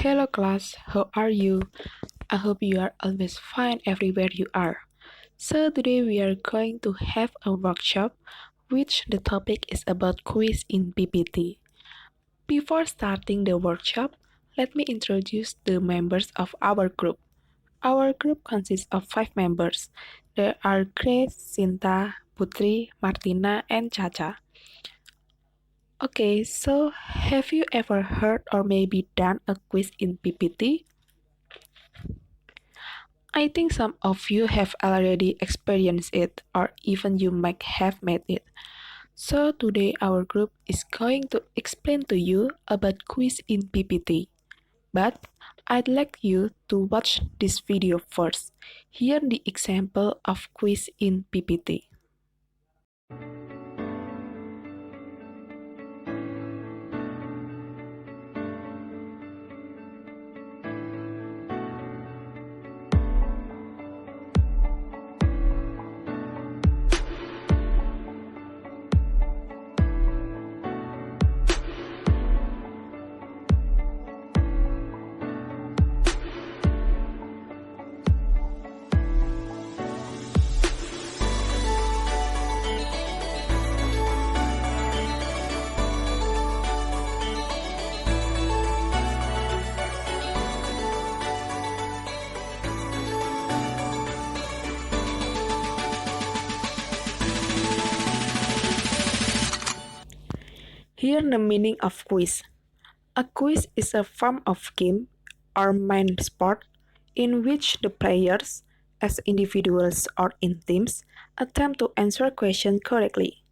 Hello class, how are you? I hope you are always fine everywhere you are. So today we are going to have a workshop which the topic is about quiz in PPT. Before starting the workshop, let me introduce the members of our group. Our group consists of 5 members. There are Grace, Sinta, Putri, Martina, and Chacha. Okay, so have you ever heard or maybe done a quiz in PPT? I think some of you have already experienced it, or even you might have made it. So today our group is going to explain to you about quiz in PPT. But I'd like you to watch this video first. Here the example of quiz in PPT. Here the meaning of quiz. A quiz is a form of game or mind sport in which the players, as individuals or in teams, attempt to answer questions correctly.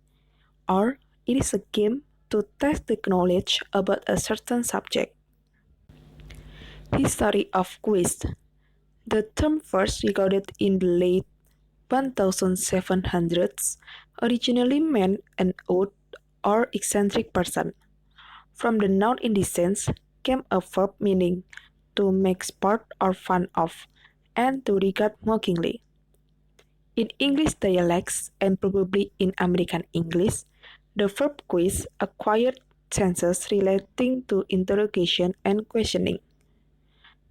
Or it is a game to test the knowledge about a certain subject. History of quiz. The term first recorded in the late 1700s originally meant an odd or eccentric person. From the noun in this sense came a verb meaning to make sport or fun of, and to regard mockingly. In English dialects and probably in American English, the verb quiz acquired senses relating to interrogation and questioning.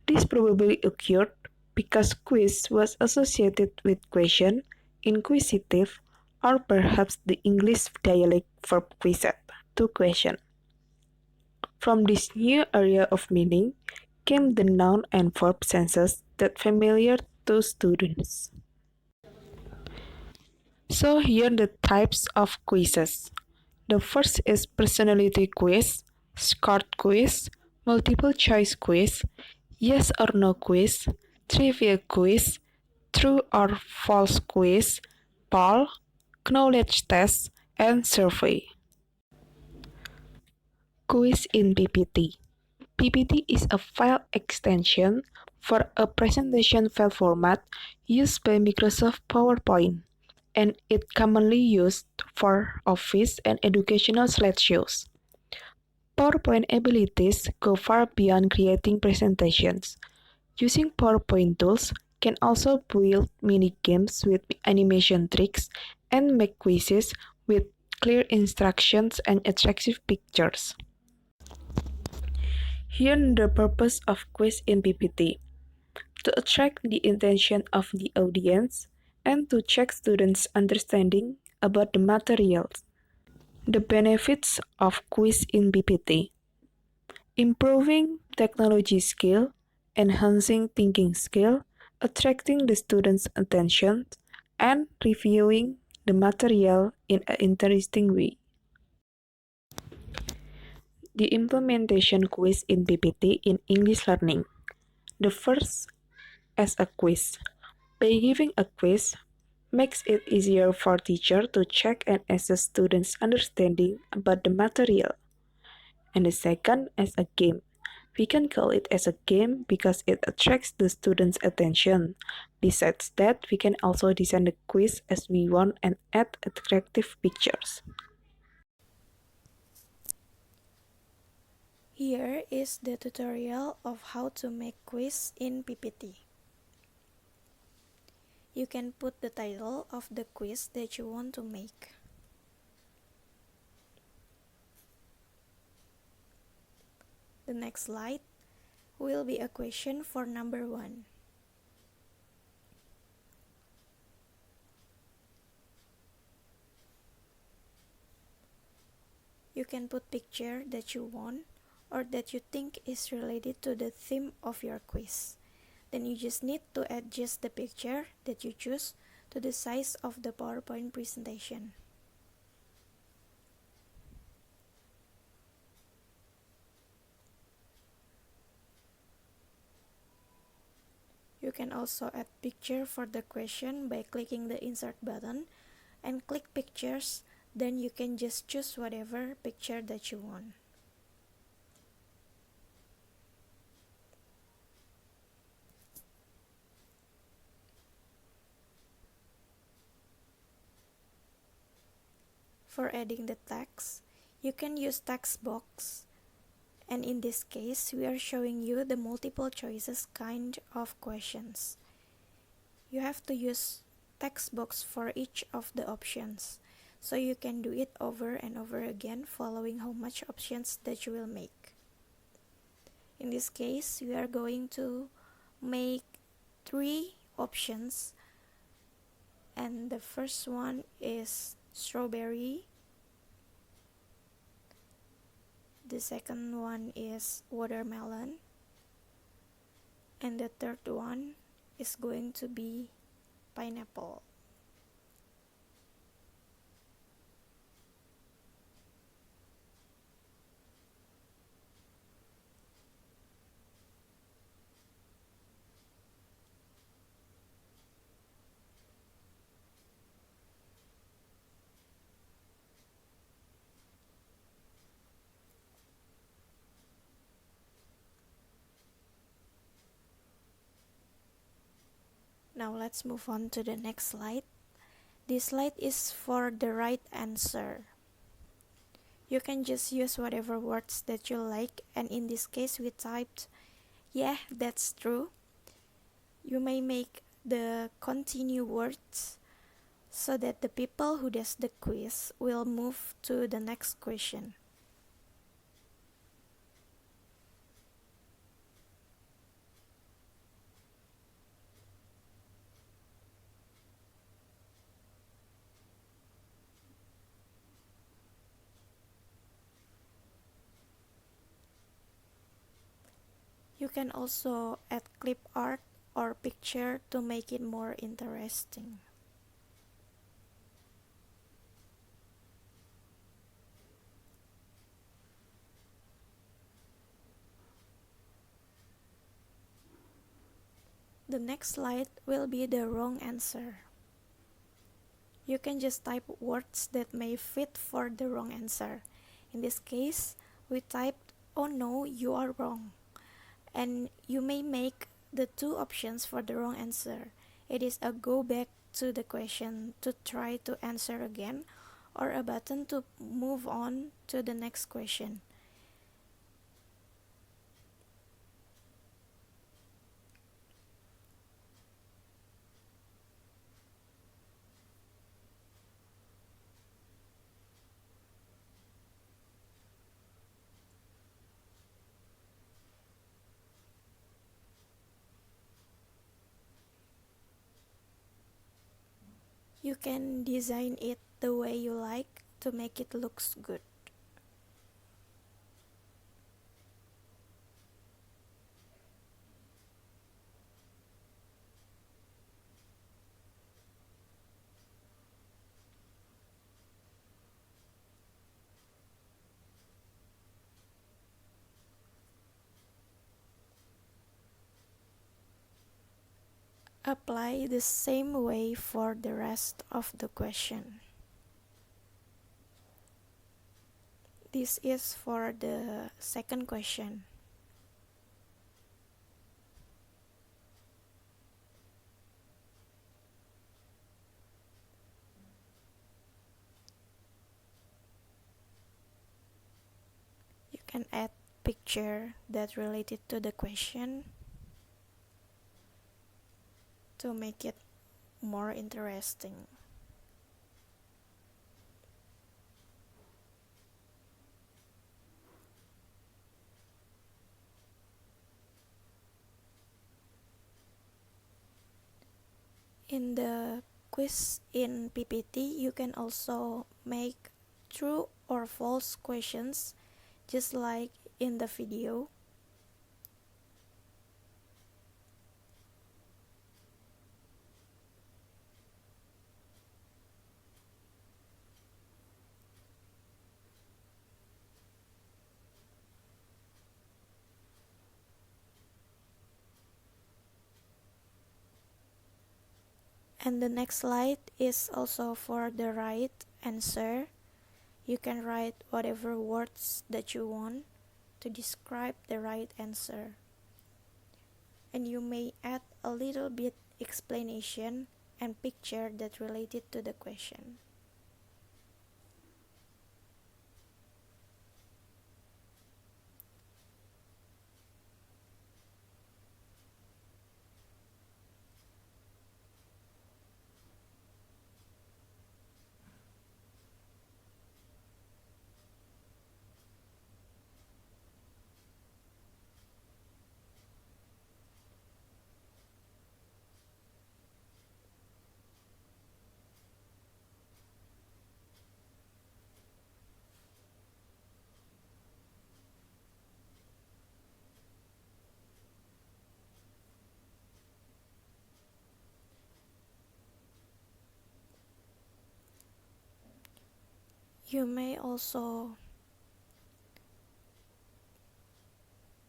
This probably occurred because quiz was associated with question, inquisitive, or perhaps the English dialect verb quizet, to question. From this new area of meaning came the noun and verb senses that familiar to students. So here are the types of quizzes. The first is personality quiz, short quiz, multiple choice quiz, yes or no quiz, trivia quiz, true or false quiz, poll, knowledge test, and survey. Quiz in PPT. PPT is a file extension for a presentation file format used by Microsoft PowerPoint, and it commonly used for office and educational slideshows. PowerPoint abilities go far beyond creating presentations. Using PowerPoint tools can also build mini games with animation tricks and make quizzes with clear instructions and attractive pictures. Here the purpose of quiz in PPT: to attract the attention of the audience and to check students' understanding about the materials. The benefits of quiz in PPT: improving technology skill, enhancing thinking skill, attracting the students' attention, and reviewing the material in an interesting way. The implementation quiz in PPT in English learning. The first as a quiz. By giving a quiz, makes it easier for teacher to check and assess students' understanding about the material. And the second as a game. We can call it as a game because it attracts the students' attention. Besides that, we can also design the quiz as we want and add attractive pictures. Here is the tutorial of how to make quiz in PPT. You can put the title of the quiz that you want to make. The next slide. will be a question for number 1. You can put picture that you want or that you think is related to the theme of your quiz. Then you just need to adjust the picture that you choose to the size of the PowerPoint presentation. You can also add picture for the question by clicking the insert button and click pictures. Then you can just choose whatever picture that you want. For adding the text, you can use text box, and in this case we are showing you the multiple choices kind of questions. You have to use text box for each of the options, so you can do it over and over again following how much options that you will make. In this case, we are going to make 3 options, and the first one is strawberry, the second one is watermelon, and the third one is going to be pineapple. Now let's move on to the next slide. This slide is for the right answer. You can just use whatever words that you like, and in this case we typed, "Yeah, that's true." You may make the continue words so that the people who does the quiz will move to the next question. You can also add clip art or picture to make it more interesting. The next slide will be the wrong answer. You can just type words that may fit for the wrong answer. In this case, we typed, "Oh no, you are wrong." And you may make the 2 options for the wrong answer. It is a go back to the question to try to answer again, or a button to move on to the next question. You can design it the way you like to make it looks good. Apply the same way for the rest of the question. This is for the second question. You can add picture that related to the question to make it more interesting. quiz in PPT, you can also make true or false questions, just like in the video. And the next slide is also for the right answer. You can write whatever words that you want to describe the right answer. And you may add a little bit explanation and picture that related to the question. You may also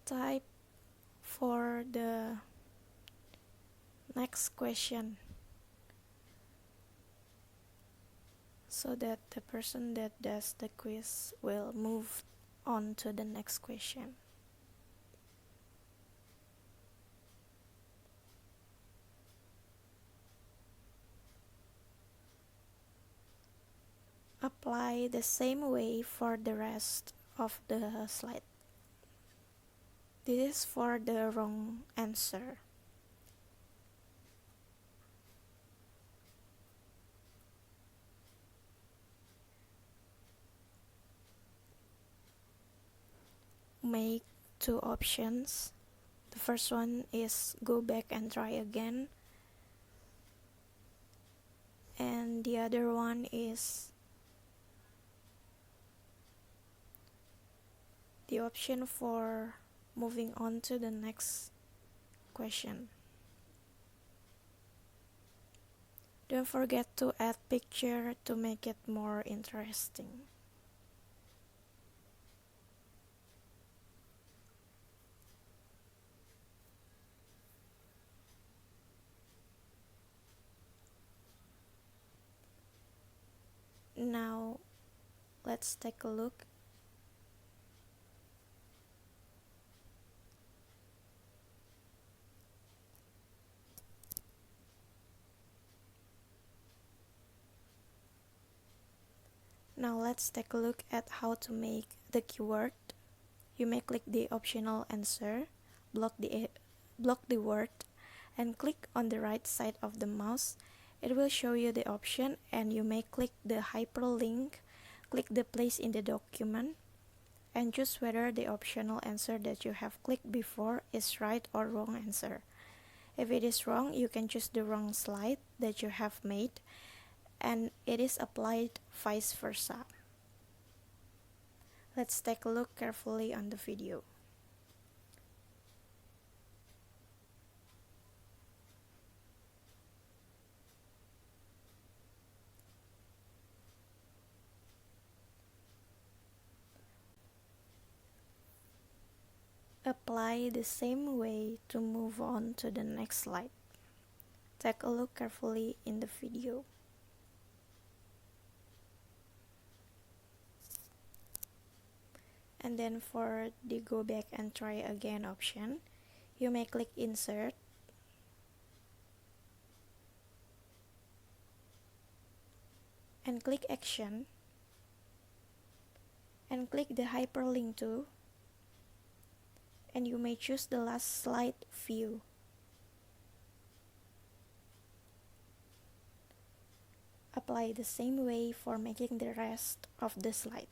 type for the next question so that the person that does the quiz will move on to the next question. Apply the same way for the rest of the slide. This is for the wrong answer. Make two options. The first one is go back and try again. And the other one is the option for moving on to the next question. Don't forget to add picture to make it more interesting. Now let's take a look. Now let's take a look at how to make the keyword. You may click the optional answer, block the word, and click on the right side of the mouse. It will show you the option, and you may click the hyperlink, click the place in the document, and choose whether the optional answer that you have clicked before is right or wrong answer. If it is wrong, you can choose the wrong slide that you have made, and it is applied vice versa. Let's take a look carefully on the video. Apply the same way to move on to the next slide. Take a look carefully in the video. And then for the go back and try again option, you may click insert, and click action, and click the hyperlink to, and you may choose the last slide view. Apply the same way for making the rest of the slide.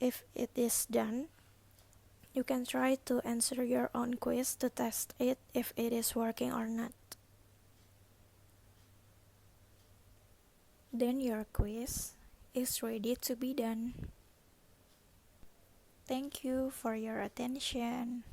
if it is done, you can try to answer your own quiz to test it if it is working or not. Then your quiz is ready to be done. Thank you for your attention.